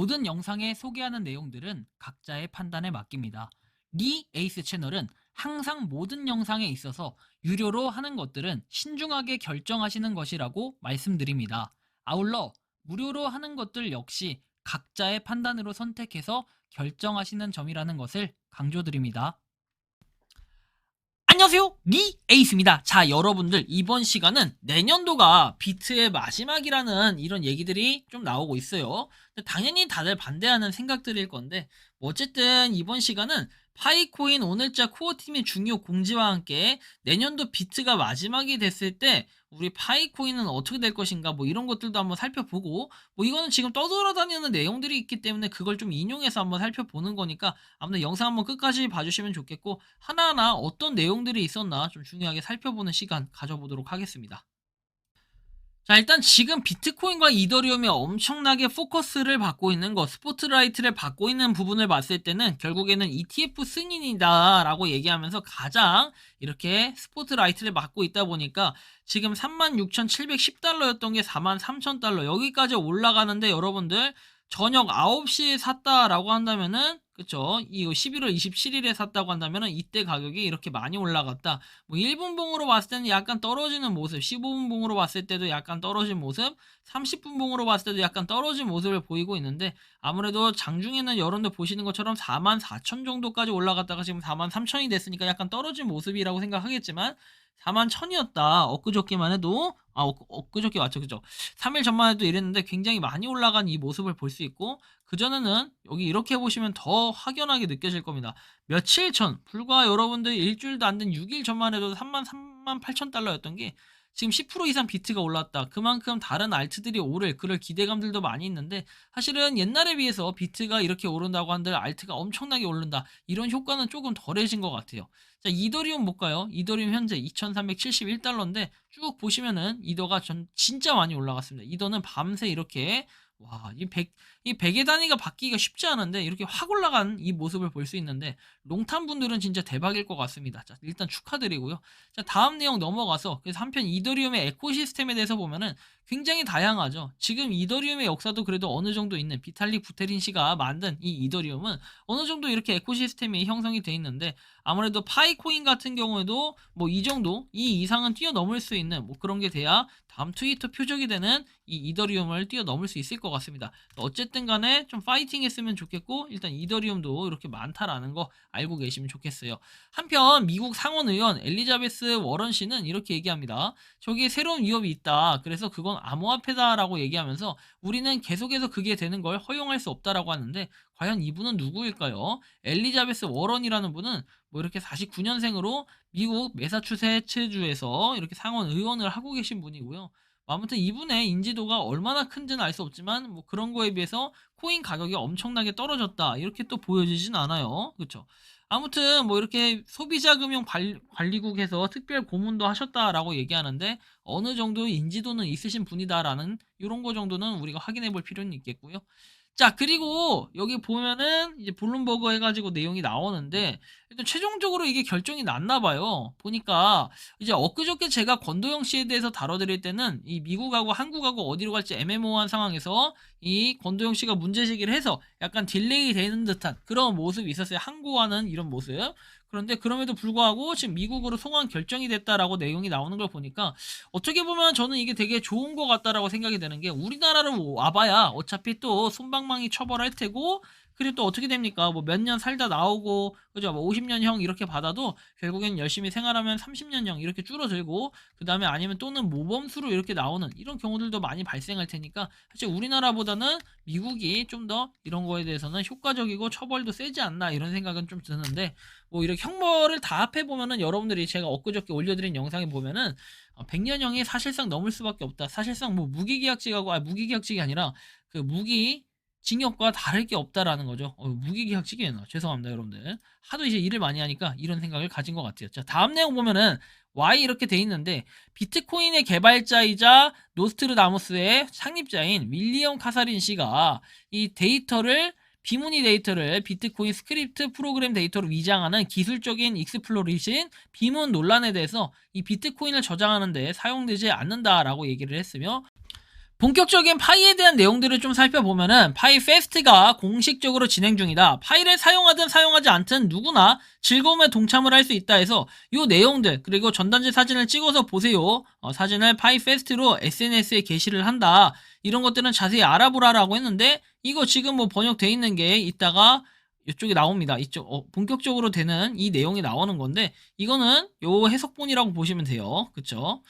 모든 영상에 소개하는 내용들은 각자의 판단에 맡깁니다. 리 에이스 채널은 항상 모든 영상에 있어서 유료로 하는 것들은 신중하게 결정하시는 것이라고 말씀드립니다. 아울러 무료로 하는 것들 역시 각자의 판단으로 선택해서 결정하시는 점이라는 것을 강조드립니다. 안녕하세요, 리 에이스입니다. 자, 여러분들, 이번 시간은 내년도가 비트의 마지막이라는 이런 얘기들이 좀 나오고 있어요. 근데 당연히 다들 반대하는 생각들일 건데, 뭐 어쨌든 이번 시간은 파이코인 오늘자 코어팀의 중요 공지와 함께 내년도 비트가 마지막이 됐을 때 우리 파이코인은 어떻게 될 것인가, 뭐 이런 것들도 한번 살펴보고, 뭐 이거는 지금 떠돌아다니는 내용들이 있기 때문에 그걸 좀 인용해서 한번 살펴보는 거니까 아무튼 영상 한번 끝까지 봐주시면 좋겠고, 하나하나 어떤 내용들이 있었나 좀 중요하게 살펴보는 시간 가져보도록 하겠습니다. 자, 일단 지금 비트코인과 이더리움이 엄청나게 포커스를 받고 있는 거, 스포트라이트를 받고 있는 부분을 봤을 때는 결국에는 ETF 승인이다 라고 얘기하면서 가장 이렇게 스포트라이트를 받고 있다 보니까 지금 36,710달러였던 게 43,000달러 여기까지 올라가는데, 여러분들 저녁 9시에 샀다라고 한다면은, 그쵸, 이거 11월 27일에 샀다고 한다면은 이때 가격이 이렇게 많이 올라갔다. 뭐 1분 봉으로 봤을 때는 약간 떨어지는 모습, 15분 봉으로 봤을 때도 약간 떨어진 모습, 30분 봉으로 봤을 때도 약간 떨어진 모습을 보이고 있는데, 아무래도 장중에는 여러분들 보시는 것처럼 44,000 정도까지 올라갔다가 지금 43,000이 됐으니까 약간 떨어진 모습이라고 생각하겠지만, 41,000이었다 엊그저께만 해도, 엊그저께 맞죠, 그죠? 3일 전만 해도 이랬는데 굉장히 많이 올라간 이 모습을 볼 수 있고, 그전에는 여기 이렇게 보시면 더 확연하게 느껴질 겁니다. 며칠 전, 불과 여러분들 일주일도 안 된 6일 전만 해도 38,000달러였던 게 지금 10% 이상 비트가 올랐다. 그만큼 다른 알트들이 오를 그럴 기대감들도 많이 있는데, 사실은 옛날에 비해서 비트가 이렇게 오른다고 한들 알트가 엄청나게 오른다, 이런 효과는 조금 덜해진 것 같아요. 자, 이더리움 볼까요? 이더리움 현재 2,371달러인데 쭉 보시면은 이더가 진짜 많이 올라갔습니다. 이더는 밤새 이렇게, 와, 이 100의 단위가 받기가 쉽지 않은데 이렇게 확 올라간 이 모습을 볼 수 있는데, 롱탐 분들은 진짜 대박일 것 같습니다. 자, 일단 축하드리고요. 자, 다음 내용 넘어가서, 그래서 한편 이더리움의 에코시스템에 대해서 보면은 굉장히 다양하죠. 지금 이더리움의 역사도 그래도 어느 정도 있는 비탈릭 부테린 씨가 만든 이 이더리움은 어느 정도 이렇게 에코시스템이 형성이 돼 있는데, 아무래도 파이코인 같은 경우에도 뭐 이 정도, 이 이상은 뛰어넘을 수 있는 뭐 그런 게 돼야 다음 트위터 표적이 되는 이 이더리움을 뛰어넘을 수 있을 것 같습니다. 어쨌든 간에 좀 파이팅 했으면 좋겠고, 일단 이더리움도 이렇게 많다라는 거 알고 계시면 좋겠어요. 한편 미국 상원의원 엘리자베스 워런 씨는 이렇게 얘기합니다. 저기에 새로운 위협이 있다, 그래서 그건 암호화폐다라고 얘기하면서 우리는 계속해서 그게 되는 걸 허용할 수 없다라고 하는데, 과연 이분은 누구일까요? 엘리자베스 워런이라는 분은 뭐 이렇게 49년생으로 미국 매사추세츠주에서 이렇게 상원 의원을 하고 계신 분이고요. 아무튼 이분의 인지도가 얼마나 큰지는 알 수 없지만, 뭐 그런 거에 비해서 코인 가격이 엄청나게 떨어졌다, 이렇게 또 보여지진 않아요. 그렇죠? 아무튼 뭐 이렇게 소비자 금융 관리국에서 특별 고문도 하셨다라고 얘기하는데, 어느 정도 인지도는 있으신 분이다라는 이런 거 정도는 우리가 확인해 볼 필요는 있겠고요. 자, 그리고 여기 보면은 이제 블룸버그 해가지고 내용이 나오는데, 일단 최종적으로 이게 결정이 났나 봐요. 보니까 이제 엊그저께 제가 권도영 씨에 대해서 다뤄드릴 때는 이 미국하고 한국하고 어디로 갈지 애매모호한 상황에서 이 권도영 씨가 문제제기를 해서 약간 딜레이 되는 듯한 그런 모습이 있었어요. 항고하는 이런 모습. 그런데 그럼에도 불구하고 지금 미국으로 송환 결정이 됐다라고 내용이 나오는 걸 보니까, 어떻게 보면 저는 이게 되게 좋은 것 같다라고 생각이 되는 게, 우리나라로 와봐야 어차피 또 솜방망이 처벌할 테고, 그리고 또 어떻게 됩니까? 뭐 몇 년 살다 나오고, 그죠? 뭐 50년형 이렇게 받아도 결국엔 열심히 생활하면 30년형 이렇게 줄어들고, 그 다음에 아니면 또는 모범수로 이렇게 나오는 이런 경우들도 많이 발생할 테니까, 사실 우리나라보다는 미국이 좀 더 이런 거에 대해서는 효과적이고 처벌도 세지 않나, 이런 생각은 좀 드는데, 뭐 이렇게 형벌을 다 합해보면은, 여러분들이 제가 엊그저께 올려드린 영상에 보면은 100년형이 사실상 넘을 수밖에 없다. 사실상 뭐 무기계약직하고, 무기계약직이 아니라 그 무기 징역과 다를 게 없다라는 거죠. 무기계약직이 나 죄송합니다, 여러분들. 하도 이제 일을 많이 하니까 이런 생각을 가진 것 같아요. 자, 다음 내용 보면은 Y 이렇게 돼 있는데, 비트코인의 개발자이자 노스트르다무스의 창립자인 윌리엄 카사린 씨가 이 데이터를, 비문의 데이터를 비트코인 스크립트 프로그램 데이터로 위장하는 기술적인 익스플로레이션 비문 논란에 대해서 이 비트코인을 저장하는 데 사용되지 않는다라고 얘기를 했으며, 본격적인 파이에 대한 내용들을 좀 살펴보면은 파이 페스트가 공식적으로 진행 중이다. 파이를 사용하든 사용하지 않든 누구나 즐거움에 동참을 할 수 있다 해서 요 내용들 그리고 전단지 사진을 찍어서 보세요. 사진을 파이 페스트로 SNS에 게시를 한다. 이런 것들은 자세히 알아보라라고 했는데 이거 지금 뭐 번역돼 있는 게 이따가 이쪽에 나옵니다. 이쪽 본격적으로 되는 이 내용이 나오는 건데 이거는 요 해석본이라고 보시면 돼요. 그쵸?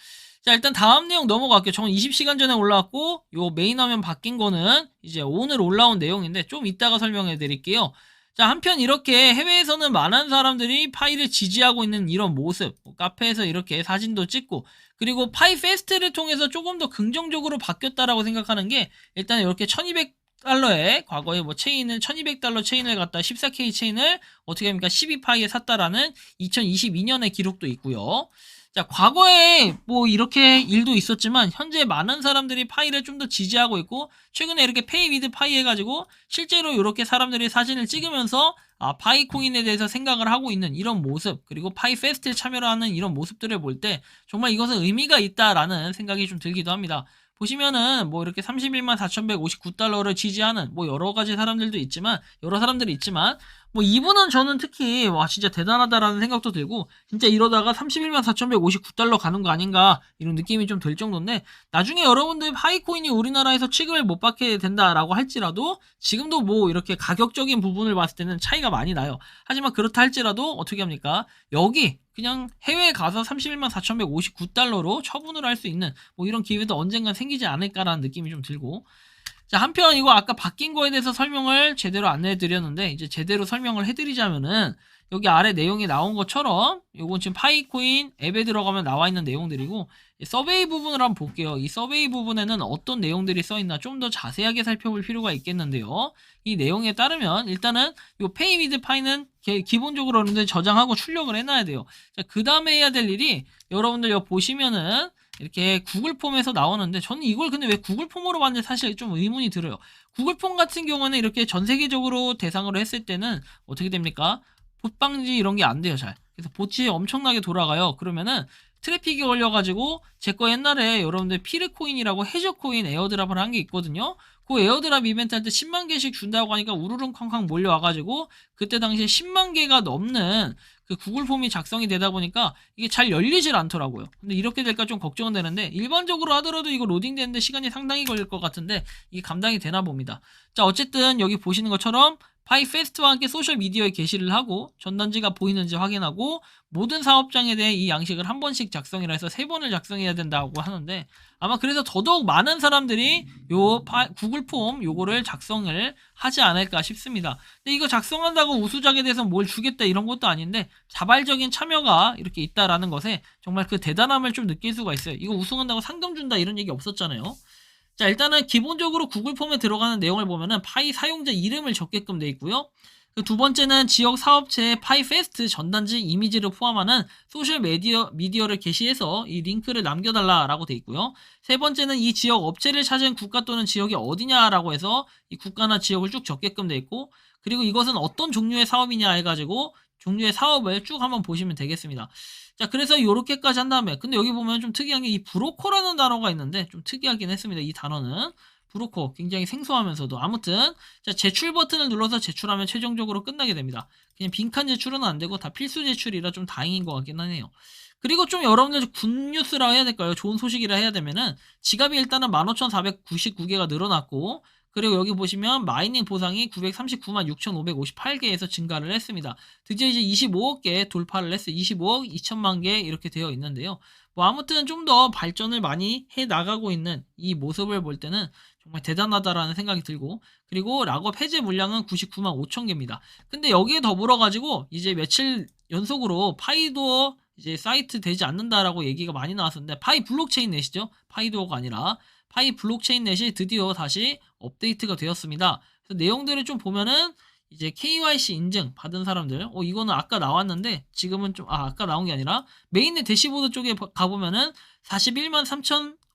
자, 일단 다음 내용 넘어갈게요. 저건 20시간 전에 올라왔고 요 메인 화면 바뀐 거는 이제 오늘 올라온 내용인데 좀 이따가 설명해 드릴게요. 자, 한편 이렇게 해외에서는 많은 사람들이 파이를 지지하고 있는 이런 모습, 카페에서 이렇게 사진도 찍고 그리고 파이 페스트를 통해서 조금 더 긍정적으로 바뀌었다라고 생각하는 게 일단 이렇게 1200달러에 과거에 뭐 체인을 1200달러 체인을 갖다 14K 체인을 어떻게 합니까? 12파이에 샀다라는 2022년의 기록도 있고요. 자, 과거에 뭐 이렇게 일도 있었지만 현재 많은 사람들이 파이를 좀 더 지지하고 있고 최근에 이렇게 페이 위드 파이 해가지고 실제로 이렇게 사람들이 사진을 찍으면서 파이 코인에 대해서 생각을 하고 있는 이런 모습 그리고 파이 페스트에 참여를 하는 이런 모습들을 볼 때 정말 이것은 의미가 있다라는 생각이 좀 들기도 합니다. 보시면은 뭐 이렇게 31만 4,159달러를 지지하는 뭐 여러 가지 사람들도 있지만 여러 사람들이 있지만 뭐 이분은 저는 특히 와 진짜 대단하다라는 생각도 들고 진짜 이러다가 31만 4,159달러 가는 거 아닌가 이런 느낌이 좀 들 정도인데 나중에 여러분들 파이코인이 우리나라에서 취급을 못 받게 된다라고 할지라도 지금도 뭐 이렇게 가격적인 부분을 봤을 때는 차이가 많이 나요. 하지만 그렇다 할지라도 어떻게 합니까? 여기 그냥 해외에 가서 31만 4,159달러로 처분을 할 수 있는 뭐 이런 기회도 언젠간 생기지 않을까라는 느낌이 좀 들고 자, 한편 이거 아까 바뀐 거에 대해서 설명을 제대로 안 해드렸는데 이제 제대로 설명을 해드리자면은 여기 아래 내용이 나온 것처럼 요건 지금 파이코인 앱에 들어가면 나와 있는 내용들이고 서베이 부분을 한번 볼게요. 이 서베이 부분에는 어떤 내용들이 써있나 좀 더 자세하게 살펴볼 필요가 있겠는데요. 이 내용에 따르면 일단은 요 페이 위드 파이는 기본적으로 여러분들 저장하고 출력을 해놔야 돼요. 자, 그 다음에 해야 될 일이 여러분들 여기 보시면은 이렇게 구글 폼에서 나오는데 저는 이걸 근데 왜 구글 폼으로 봤는지 사실 좀 의문이 들어요. 구글 폼 같은 경우는 이렇게 전 세계적으로 대상으로 했을 때는 어떻게 됩니까? 봇 방지 이런 게 안 돼요, 잘. 그래서 봇이 엄청나게 돌아가요. 그러면은 트래픽이 걸려가지고 제 거 옛날에 여러분들 피르코인이라고 해저코인 에어드랍을 한 게 있거든요. 그 에어드랍 이벤트 할 때 10만 개씩 준다고 하니까 우르릉 쾅쾅 몰려와가지고 그때 당시에 10만 개가 넘는 그 구글 폼이 작성이 되다 보니까 이게 잘 열리질 않더라고요. 근데 이렇게 될까 좀 걱정은 되는데 일반적으로 하더라도 이거 로딩 되는데 시간이 상당히 걸릴 것 같은데 이게 감당이 되나 봅니다. 자, 어쨌든 여기 보시는 것처럼 파이 페스트와 함께 소셜 미디어에 게시를 하고 전단지가 보이는지 확인하고 모든 사업장에 대해 이 양식을 한 번씩 작성이라 해서 3번을 작성해야 된다고 하는데 아마 그래서 더더욱 많은 사람들이 요 구글 폼 요거를 작성을 하지 않을까 싶습니다. 근데 이거 작성한다고 우수작에 대해서 뭘 주겠다 이런 것도 아닌데 자발적인 참여가 이렇게 있다라는 것에 정말 그 대단함을 좀 느낄 수가 있어요. 이거 우승한다고 상금 준다 이런 얘기 없었잖아요. 자, 일단은 기본적으로 구글 폼에 들어가는 내용을 보면은 파이 사용자 이름을 적게끔 돼 있고요. 그 두 번째는 지역 사업체의 파이 페스트 전단지 이미지를 포함하는 소셜 미디어를 게시해서 이 링크를 남겨달라라고 돼 있고요. 세 번째는 이 지역 업체를 찾은 국가 또는 지역이 어디냐라고 해서 이 국가나 지역을 쭉 적게끔 돼 있고 그리고 이것은 어떤 종류의 사업이냐 해가지고 종류의 사업을 쭉 한번 보시면 되겠습니다. 자, 그래서 요렇게까지 한 다음에 근데 여기 보면 좀 특이한 게 이 브로커라는 단어가 있는데 좀 특이하긴 했습니다. 이 단어는 브로커 굉장히 생소하면서도 아무튼 자, 제출 버튼을 눌러서 제출하면 최종적으로 끝나게 됩니다. 그냥 빈칸 제출은 안 되고 다 필수 제출이라 좀 다행인 것 같긴 하네요. 그리고 좀 여러분들 굿뉴스라 해야 될까요? 좋은 소식이라 해야 되면은 지갑이 일단은 15,499개가 늘어났고 그리고 여기 보시면 마이닝 보상이 939만 6,558개에서 증가를 했습니다. 드디어 이제 25억 개 돌파를 했어요. 25억 2천만 개 이렇게 되어 있는데요. 뭐 아무튼 좀 더 발전을 많이 해 나가고 있는 이 모습을 볼 때는 정말 대단하다라는 생각이 들고 그리고 락업 해제 물량은 99만 5천 개입니다. 근데 여기에 더불어 가지고 이제 며칠 연속으로 파이도어 이제 사이트 되지 않는다라고 얘기가 많이 나왔었는데 파이 블록체인 넷이죠. 파이도어가 아니라 파이 블록체인 넷이 드디어 다시 업데이트가 되었습니다. 그래서 내용들을 좀 보면은 이제 KYC 인증 받은 사람들 이거는 아까 나왔는데 지금은 좀 아까 나온 게 아니라 메인의 대시보드 쪽에 가보면은 41만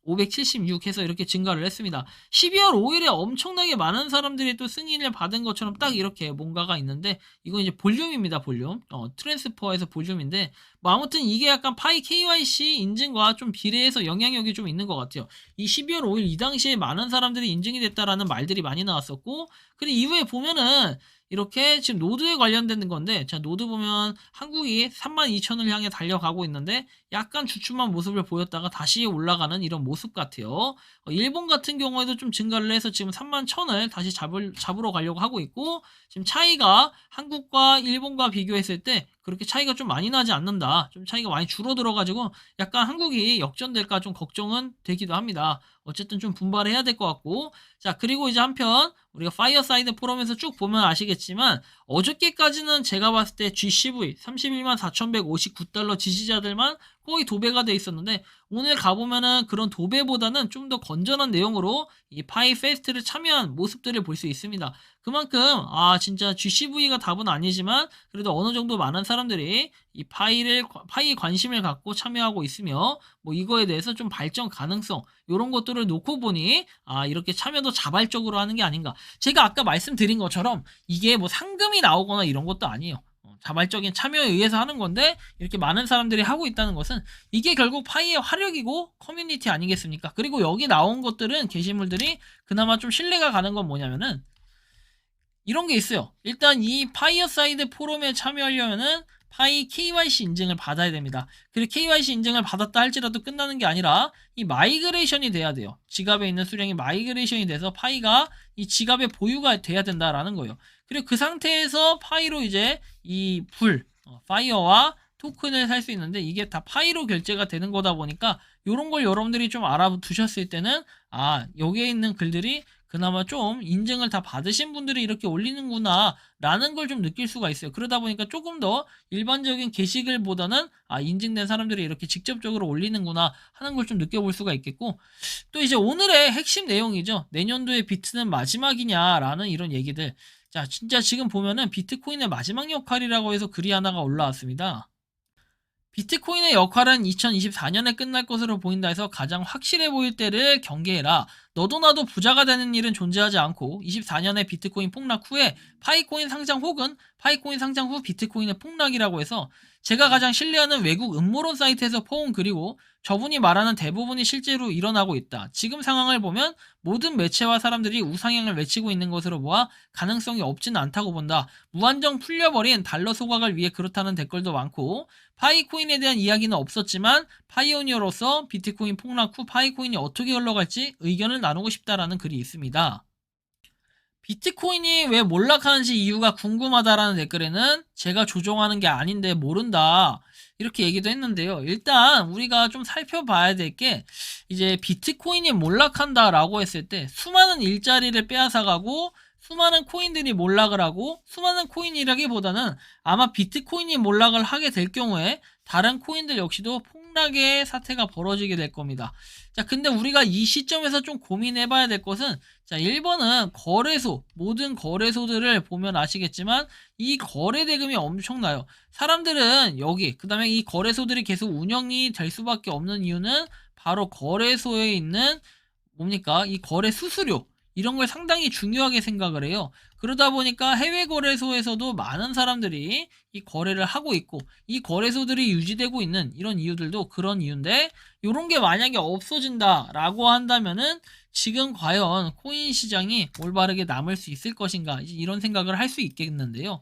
576 해서 이렇게 증가를 했습니다. 12월 5일에 엄청나게 많은 사람들이 또 승인을 받은 것처럼 딱 이렇게 뭔가가 있는데 이건 이제 볼륨입니다. 볼륨. 트랜스퍼에서 볼륨인데 뭐 아무튼 이게 약간 파이 KYC 인증과 좀 비례해서 영향력이 좀 있는 것 같아요. 이 12월 5일 이 당시에 많은 사람들이 인증이 됐다라는 말들이 많이 나왔었고 그리고 이후에 보면은 이렇게 지금 노드에 관련된 건데 자 노드 보면 한국이 32,000을 향해 달려가고 있는데 약간 주춤한 모습을 보였다가 다시 올라가는 이런 모습 같아요. 일본 같은 경우에도 좀 증가를 해서 지금 31,000을 다시 잡으러 가려고 하고 있고 지금 차이가 한국과 일본과 비교했을 때 그렇게 차이가 좀 많이 나지 않는다. 좀 차이가 많이 줄어들어 가지고 약간 한국이 역전될까 좀 걱정은 되기도 합니다. 어쨌든 좀 분발해야 될 것 같고 자 그리고 이제 한편 우리가 파이어사이드 포럼에서 쭉 보면 아시겠지만 어저께까지는 제가 봤을 때 GCV 314,159달러 지지자들만 거의 도배가 돼 있었는데 오늘 가보면은 그런 도배보다는 좀 더 건전한 내용으로 이 파이 페스트를 참여한 모습들을 볼 수 있습니다. 그만큼 진짜 GCV가 답은 아니지만 그래도 어느 정도 많은 사람들이 이 파이에 관심을 갖고 참여하고 있으며 뭐 이거에 대해서 좀 발전 가능성 이런 것들을 놓고 보니 이렇게 참여도 자발적으로 하는 게 아닌가. 제가 아까 말씀드린 것처럼 이게 뭐 상금이 나오거나 이런 것도 아니에요. 자발적인 참여에 의해서 하는 건데 이렇게 많은 사람들이 하고 있다는 것은 이게 결국 파이의 화력이고 커뮤니티 아니겠습니까? 그리고 여기 나온 것들은 게시물들이 그나마 좀 신뢰가 가는 건 뭐냐면은 이런 게 있어요. 일단 이 파이어사이드 포럼에 참여하려면은 파이 KYC 인증을 받아야 됩니다. 그리고 KYC 인증을 받았다 할지라도 끝나는 게 아니라 이 마이그레이션이 돼야 돼요. 지갑에 있는 수량이 마이그레이션이 돼서 파이가 이 지갑에 보유가 돼야 된다라는 거예요. 그리고 그 상태에서 파이로 이제 이 파이어와 토큰을 살 수 있는데 이게 다 파이로 결제가 되는 거다 보니까 이런 걸 여러분들이 좀 알아두셨을 때는 여기에 있는 글들이 그나마 좀 인증을 다 받으신 분들이 이렇게 올리는구나 라는 걸 좀 느낄 수가 있어요. 그러다 보니까 조금 더 일반적인 게시글보다는 인증된 사람들이 이렇게 직접적으로 올리는구나 하는 걸 좀 느껴볼 수가 있겠고 또 이제 오늘의 핵심 내용이죠. 내년도에 비트는 마지막이냐 라는 이런 얘기들. 자 진짜 지금 보면은 비트코인의 마지막 역할이라고 해서 글이 하나가 올라왔습니다. 비트코인의 역할은 2024년에 끝날 것으로 보인다 해서 가장 확실해 보일 때를 경계해라. 너도 나도 부자가 되는 일은 존재하지 않고 24년에 비트코인 폭락 후에 파이코인 상장 혹은 파이코인 상장 후 비트코인의 폭락이라고 해서 제가 가장 신뢰하는 외국 음모론 사이트에서 퍼온 글이고 저분이 말하는 대부분이 실제로 일어나고 있다. 지금 상황을 보면 모든 매체와 사람들이 우상향을 외치고 있는 것으로 보아 가능성이 없지는 않다고 본다. 무한정 풀려버린 달러 소각을 위해 그렇다는 댓글도 많고 파이코인에 대한 이야기는 없었지만 파이오니어로서 비트코인 폭락 후 파이코인이 어떻게 흘러갈지 의견을 나누고 싶다라는 글이 있습니다. 비트코인이 왜 몰락하는지 이유가 궁금하다라는 댓글에는 제가 조종하는 게 아닌데 모른다 이렇게 얘기도 했는데요. 일단 우리가 좀 살펴봐야 될 게 이제 비트코인이 몰락한다라고 했을 때 수많은 일자리를 빼앗아가고 수많은 코인들이 몰락을 하고 수많은 코인이라기보다는 아마 비트코인이 몰락을 하게 될 경우에 다른 코인들 역시도 폭락의 사태가 벌어지게 될 겁니다. 자, 근데 우리가 이 시점에서 좀 고민해 봐야 될 것은 자, 1번은 거래소, 모든 거래소들을 보면 아시겠지만 이 거래 대금이 엄청나요. 사람들은 여기, 그 다음에 이 거래소들이 계속 운영이 될 수밖에 없는 이유는 바로 거래소에 있는 뭡니까? 이 거래 수수료. 이런 걸 상당히 중요하게 생각을 해요. 그러다 보니까 해외 거래소에서도 많은 사람들이 이 거래를 하고 있고 이 거래소들이 유지되고 있는 이런 이유들도 그런 이유인데 이런 게 만약에 없어진다라고 한다면은 지금 과연 코인 시장이 올바르게 남을 수 있을 것인가 이런 생각을 할 수 있겠는데요.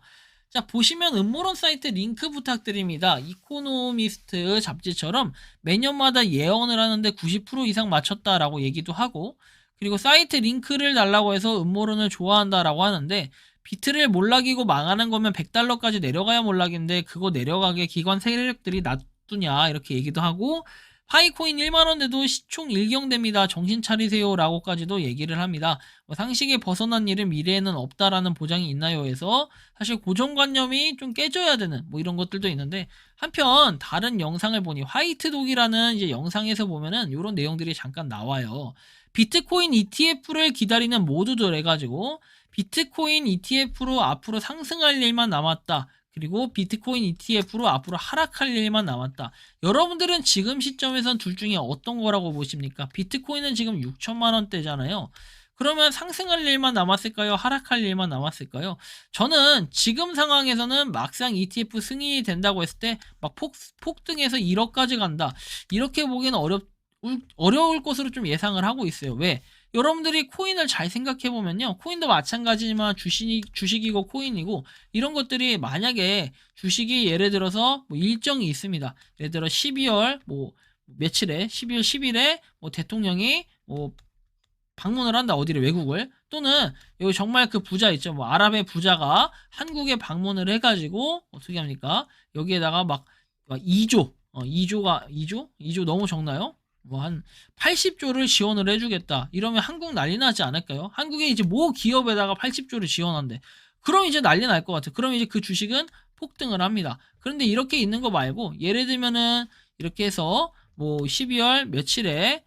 자 보시면 음모론 사이트 링크 부탁드립니다. 이코노미스트 잡지처럼 매년마다 예언을 하는데 90% 이상 맞췄다라고 얘기도 하고 그리고 사이트 링크를 달라고 해서 음모론을 좋아한다라고 하는데 비트를 몰락이고 망하는 거면 100달러까지 내려가야 몰락인데 그거 내려가게 기관 세력들이 놔두냐 이렇게 얘기도 하고 파이코인 1만원대도 시총 일경됩니다. 정신 차리세요 라고까지도 얘기를 합니다. 상식에 벗어난 일은 미래에는 없다라는 보장이 있나요 해서 사실 고정관념이 좀 깨져야 되는 이런 것들도 있는데 한편 다른 영상을 보니 화이트독이라는 이제 영상에서 보면은 이런 내용들이 잠깐 나와요. 비트코인 ETF를 기다리는 모두들 해가지고 비트코인 ETF로 앞으로 상승할 일만 남았다. 그리고 비트코인 ETF로 앞으로 하락할 일만 남았다. 여러분들은 지금 시점에선 둘 중에 어떤 거라고 보십니까? 비트코인은 지금 6천만 원대잖아요. 그러면 상승할 일만 남았을까요? 하락할 일만 남았을까요? 저는 지금 상황에서는 막상 ETF 승인이 된다고 했을 때 막 폭등해서 1억까지 간다. 이렇게 보기는 어려울 것으로 좀 예상을 하고 있어요. 왜? 여러분들이 코인을 잘 생각해 보면요. 코인도 마찬가지지만 주식이고 코인이고 이런 것들이 만약에 주식이 예를 들어서 뭐 일정이 있습니다. 예를 들어 12월 뭐 며칠에 12월 10일에 뭐 대통령이 뭐 방문을 한다. 어디를 외국을. 또는 여기 정말 그 부자 있죠. 뭐 아랍의 부자가 한국에 방문을 해가지고 어떻게 합니까? 여기에다가 막 2조 2조 너무 적나요? 뭐 한 80조를 지원을 해주겠다. 이러면 한국 난리 나지 않을까요? 한국에 이제 모 기업에다가 80조를 지원한대. 그럼 이제 난리 날 것 같아요. 그럼 이제 그 주식은 폭등을 합니다. 그런데 이렇게 있는 거 말고 예를 들면은 이렇게 해서 뭐 12월 며칠에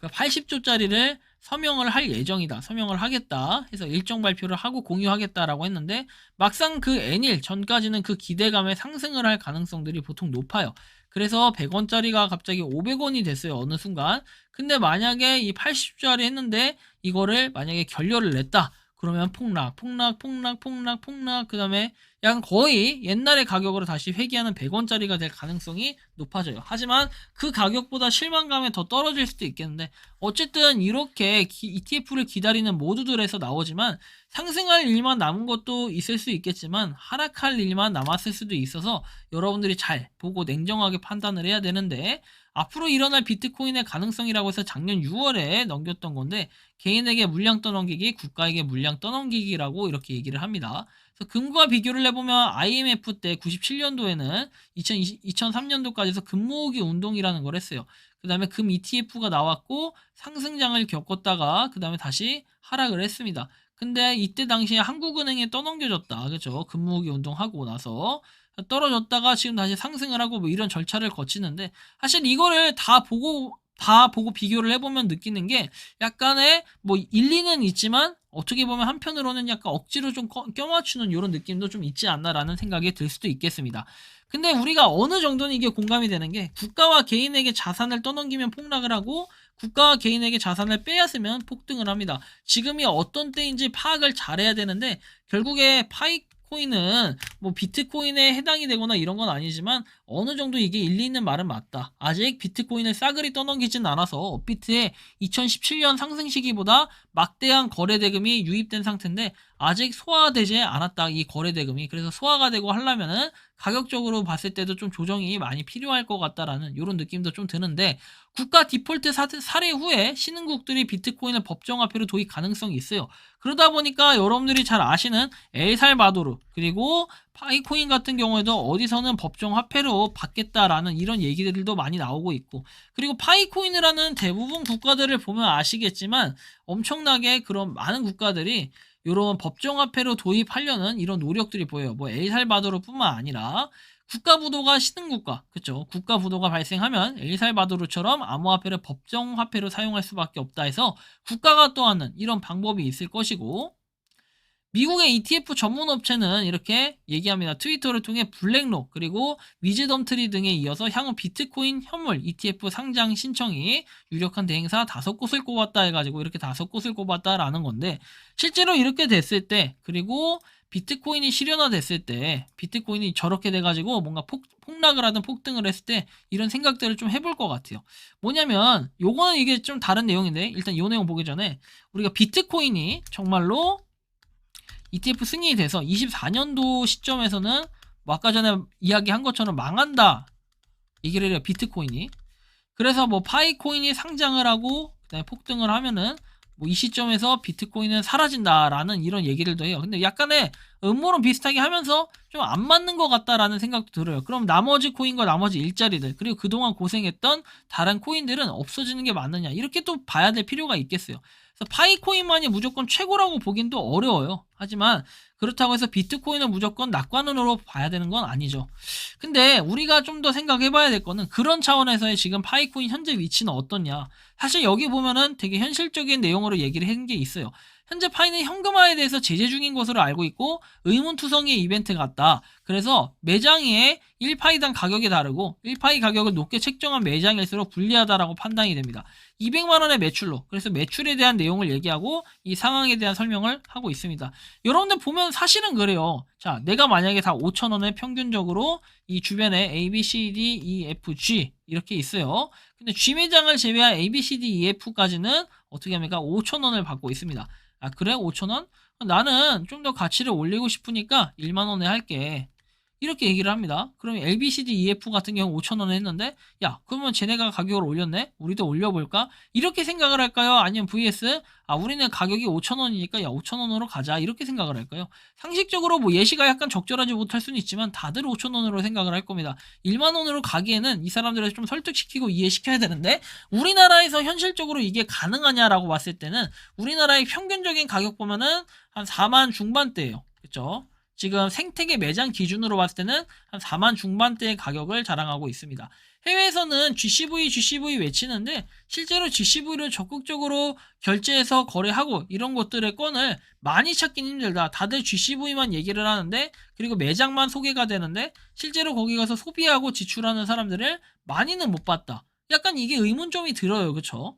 80조짜리를 서명을 할 예정이다. 서명을 하겠다. 해서 일정 발표를 하고 공유하겠다라고 했는데 막상 그 N일 전까지는 그 기대감에 상승을 할 가능성들이 보통 높아요. 그래서 100원짜리가 갑자기 500원이 됐어요. 어느 순간. 근데 만약에 이 80조짜리 했는데 이거를 만약에 결렬을 냈다. 그러면 폭락. 그 다음에 약간 거의 옛날의 가격으로 다시 회귀하는 100원짜리가 될 가능성이 높아져요. 하지만 그 가격보다 실망감에 더 떨어질 수도 있겠는데 어쨌든 이렇게 ETF를 기다리는 모두들에서 나오지만 상승할 일만 남은 것도 있을 수 있겠지만 하락할 일만 남았을 수도 있어서 여러분들이 잘 보고 냉정하게 판단을 해야 되는데 앞으로 일어날 비트코인의 가능성이라고 해서 작년 6월에 넘겼던 건데 개인에게 물량 떠넘기기, 국가에게 물량 떠넘기기라고 이렇게 얘기를 합니다. 그래서 금과 비교를 해보면 IMF 때 97년도에는 2003년도까지 해서 금 모으기 운동이라는 걸 했어요. 그 다음에 금 ETF가 나왔고 상승장을 겪었다가 그 다음에 다시 하락을 했습니다. 근데 이때 당시에 한국은행에 떠넘겨졌다. 그렇죠? 금 모으기 운동하고 나서 떨어졌다가 지금 다시 상승을 하고 뭐 이런 절차를 거치는데 사실 이거를 다 보고 비교를 해보면 느끼는 게 약간의 뭐 일리는 있지만 어떻게 보면 한편으로는 약간 억지로 좀 껴맞추는 이런 느낌도 좀 있지 않나라는 생각이 들 수도 있겠습니다. 근데 우리가 어느 정도는 이게 공감이 되는 게 국가와 개인에게 자산을 떠넘기면 폭락을 하고 국가와 개인에게 자산을 빼앗으면 폭등을 합니다. 지금이 어떤 때인지 파악을 잘해야 되는데 결국에 파이코인은 뭐 비트코인에 해당이 되거나 이런 건 아니지만 어느 정도 이게 일리 있는 말은 맞다. 아직 비트코인을 싸그리 떠넘기진 않아서 업비트의 2017년 상승 시기보다 막대한 거래 대금이 유입된 상태인데 아직 소화되지 않았다. 이 거래 대금이. 그래서 소화가 되고 하려면은 가격적으로 봤을 때도 좀 조정이 많이 필요할 것 같다라는 이런 느낌도 좀 드는데 국가 디폴트 사례 후에 신흥국들이 비트코인을 법정화폐로 도입 가능성이 있어요. 그러다 보니까 여러분들이 잘 아시는 엘살바도르 그리고 파이코인 같은 경우에도 어디서는 법정화폐로 받겠다라는 이런 얘기들도 많이 나오고 있고 그리고 파이코인이라는 대부분 국가들을 보면 아시겠지만 엄청나게 그런 많은 국가들이 이런 법정화폐로 도입하려는 이런 노력들이 보여요. 뭐 엘살바도르뿐만 아니라 국가부도가 신흥국가, 그쵸? 국가부도가 발생하면 엘살바도르처럼 암호화폐를 법정화폐로 사용할 수밖에 없다 해서 국가가 또하는 이런 방법이 있을 것이고 미국의 ETF 전문 업체는 이렇게 얘기합니다. 트위터를 통해 블랙록 그리고 위즈덤트리 등에 이어서 향후 비트코인 현물 ETF 상장 신청이 유력한 대행사 5곳을 꼽았다 해가지고 이렇게 5곳을 꼽았다라는 건데 실제로 이렇게 됐을 때 그리고 비트코인이 실현화됐을 때 비트코인이 저렇게 돼가지고 뭔가 폭락을 하든 폭등을 했을 때 이런 생각들을 좀 해볼 것 같아요. 뭐냐면 요거는 이게 좀 다른 내용인데 일단 이 내용 보기 전에 우리가 비트코인이 정말로 ETF 승인이 돼서 24년도 시점에서는 뭐 아까 전에 이야기한 것처럼 망한다 얘기를 해요. 비트코인이. 그래서 뭐 파이코인이 상장을 하고 그다음에 폭등을 하면은 뭐 이 시점에서 비트코인은 사라진다라는 이런 얘기들도 해요. 근데 약간의 음모론 비슷하게 하면서 좀 안 맞는 것 같다라는 생각도 들어요. 그럼 나머지 코인과 나머지 일자리들 그리고 그동안 고생했던 다른 코인들은 없어지는 게 맞느냐 이렇게 또 봐야 될 필요가 있겠어요. 그래서 파이코인만이 무조건 최고라고 보긴 또 어려워요. 하지만 그렇다고 해서 비트코인을 무조건 낙관으로 봐야 되는 건 아니죠. 근데 우리가 좀 더 생각해 봐야 될 거는 그런 차원에서의 지금 파이코인 현재 위치는 어떠냐. 사실 여기 보면은 되게 현실적인 내용으로 얘기를 한 게 있어요. 현재 파이는 현금화에 대해서 제재 중인 것으로 알고 있고 의문투성이의 이벤트 같다. 그래서 매장의 1파이당 가격이 다르고 1파이 가격을 높게 책정한 매장일수록 불리하다라고 판단이 됩니다. 200만원의 매출로, 그래서 매출에 대한 내용을 얘기하고 이 상황에 대한 설명을 하고 있습니다. 여러분들 보면 사실은 그래요. 자, 내가 만약에 다 5,000원에 평균적으로 이 주변에 A, B, C, D, E, F, G 이렇게 있어요. 근데 G 매장을 제외한 A, B, C, D, E, F까지는 어떻게 합니까? 5,000원을 받고 있습니다. 아, 그래? 5,000원? 나는 좀 더 가치를 올리고 싶으니까 1만원에 할게. 이렇게 얘기를 합니다. 그러면 LBCD EF 같은 경우 5,000원에 했는데, 야, 그러면 쟤네가 가격을 올렸네? 우리도 올려볼까? 이렇게 생각을 할까요? 아니면 VS, 우리는 가격이 5,000원이니까 야, 5,000원으로 가자. 이렇게 생각을 할까요? 상식적으로 뭐 예시가 약간 적절하지 못할 수는 있지만 다들 5,000원으로 생각을 할 겁니다. 1만원으로 가기에는 이 사람들을 좀 설득시키고 이해시켜야 되는데, 우리나라에서 현실적으로 이게 가능하냐라고 봤을 때는 우리나라의 평균적인 가격 보면은 한 4만 중반대예요. 그쵸? 지금 생태계 매장 기준으로 봤을 때는 한 4만 중반대의 가격을 자랑하고 있습니다. 해외에서는 GCV 외치는데 실제로 GCV를 적극적으로 결제해서 거래하고 이런 것들의 건을 많이 찾긴 힘들다. 다들 GCV만 얘기를 하는데 그리고 매장만 소개가 되는데 실제로 거기 가서 소비하고 지출하는 사람들을 많이는 못 봤다. 약간 이게 의문점이 들어요. 그쵸?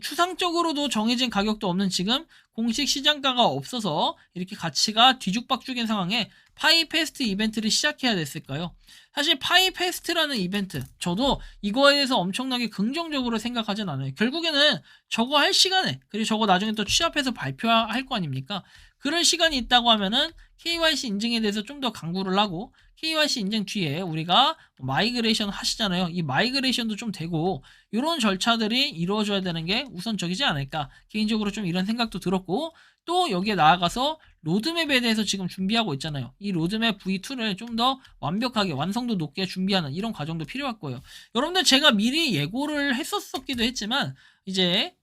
추상적으로도 정해진 가격도 없는 지금 공식 시장가가 없어서 이렇게 가치가 뒤죽박죽인 상황에 파이페스트 이벤트를 시작해야 됐을까요? 사실 파이페스트라는 이벤트 저도 이거에 대해서 엄청나게 긍정적으로 생각하진 않아요. 결국에는 저거 할 시간에 그리고 저거 나중에 또 취합해서 발표할 거 아닙니까? 그럴 시간이 있다고 하면은 KYC 인증에 대해서 좀 더 강구를 하고 KYC 인증 뒤에 우리가 마이그레이션 하시잖아요. 이 마이그레이션도 좀 되고 이런 절차들이 이루어져야 되는 게 우선적이지 않을까. 개인적으로 좀 이런 생각도 들었고 또 여기에 나아가서 로드맵에 대해서 지금 준비하고 있잖아요. 이 로드맵 V2를 좀 더 완벽하게 완성도 높게 준비하는 이런 과정도 필요할 거예요. 여러분들 제가 미리 예고를 했었기도 했지만 이제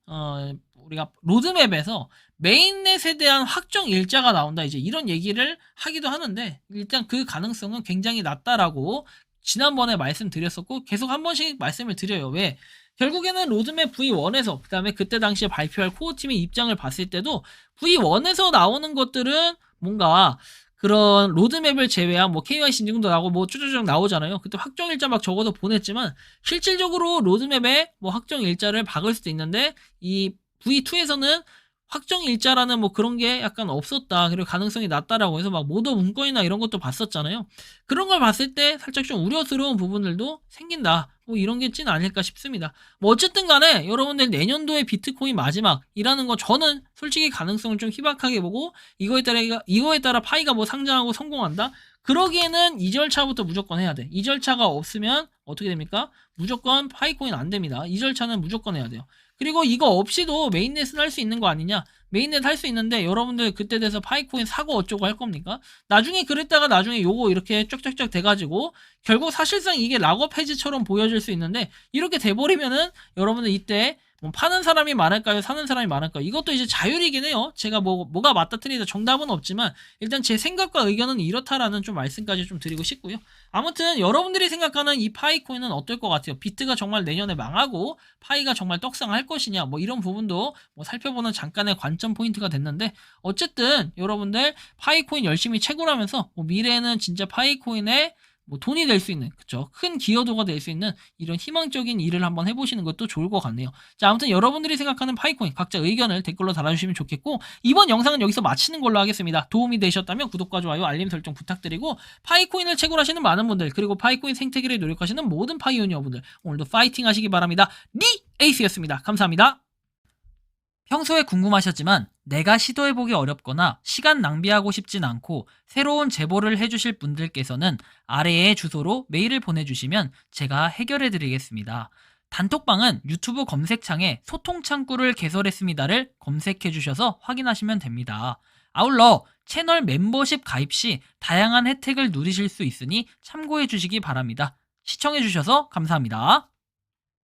우리가 로드맵에서 메인넷에 대한 확정 일자가 나온다 이제 이런 얘기를 하기도 하는데 일단 그 가능성은 굉장히 낮다라고 지난번에 말씀드렸었고 계속 한 번씩 말씀을 드려요. 왜? 결국에는 로드맵 V1에서 그 다음에 그때 당시에 발표할 코어팀의 입장을 봤을 때도 V1에서 나오는 것들은 뭔가 그런 로드맵을 제외한 뭐 KYC 인증도 나오고 뭐 쭈쭈쭈 나오잖아요. 그때 확정 일자 막 적어서 보냈지만 실질적으로 로드맵에 뭐 확정 일자를 박을 수도 있는데 이 V2에서는 확정 일자라는 뭐 그런 게 약간 없었다. 그리고 가능성이 낮다라고 해서 막 모더 문건이나 이런 것도 봤었잖아요. 그런 걸 봤을 때 살짝 좀 우려스러운 부분들도 생긴다. 뭐 이런 게 찐 아닐까 싶습니다. 뭐 어쨌든 간에 여러분들 내년도에 비트코인 마지막이라는 거 저는 솔직히 가능성을 좀 희박하게 보고 이거에 따라 파이가 뭐 상장하고 성공한다? 그러기에는 이 절차부터 무조건 해야 돼. 이 절차가 없으면 어떻게 됩니까? 무조건 파이코인 안 됩니다. 이 절차는 무조건 해야 돼요. 그리고 이거 없이도 메인넷은 할 수 있는 거 아니냐? 메인넷 할 수 있는데 여러분들 그때 돼서 파이코인 사고 어쩌고 할 겁니까? 나중에 그랬다가 나중에 요거 이렇게 쫙쫙쫙 돼가지고 결국 사실상 이게 락업 해지처럼 보여질 수 있는데 이렇게 돼버리면은 여러분들 이때 뭐 파는 사람이 많을까요? 사는 사람이 많을까요? 이것도 이제 자율이긴 해요. 제가 뭐가 맞다 틀리다 정답은 없지만 일단 제 생각과 의견은 이렇다라는 좀 말씀까지 좀 드리고 싶고요. 아무튼 여러분들이 생각하는 이 파이코인은 어떨 것 같아요? 비트가 정말 내년에 망하고 파이가 정말 떡상할 것이냐 뭐 이런 부분도 뭐 살펴보는 잠깐의 관점 포인트가 됐는데 어쨌든 여러분들 파이코인 열심히 채굴하면서 뭐 미래에는 진짜 파이코인의 뭐 돈이 될 수 있는 그쵸 큰 기여도가 될 수 있는 이런 희망적인 일을 한번 해보시는 것도 좋을 것 같네요. 자 아무튼 여러분들이 생각하는 파이코인 각자 의견을 댓글로 달아주시면 좋겠고 이번 영상은 여기서 마치는 걸로 하겠습니다. 도움이 되셨다면 구독과 좋아요 알림 설정 부탁드리고 파이코인을 채굴하시는 많은 분들 그리고 파이코인 생태계를 노력하시는 모든 파이오니어분들 오늘도 파이팅 하시기 바랍니다. 에이스였습니다. 감사합니다. 평소에 궁금하셨지만 내가 시도해보기 어렵거나 시간 낭비하고 싶진 않고 새로운 제보를 해주실 분들께서는 아래의 주소로 메일을 보내주시면 제가 해결해드리겠습니다. 단톡방은 유튜브 검색창에 소통창구를 개설했습니다를 검색해주셔서 확인하시면 됩니다. 아울러 채널 멤버십 가입 시 다양한 혜택을 누리실 수 있으니 참고해주시기 바랍니다. 시청해주셔서 감사합니다.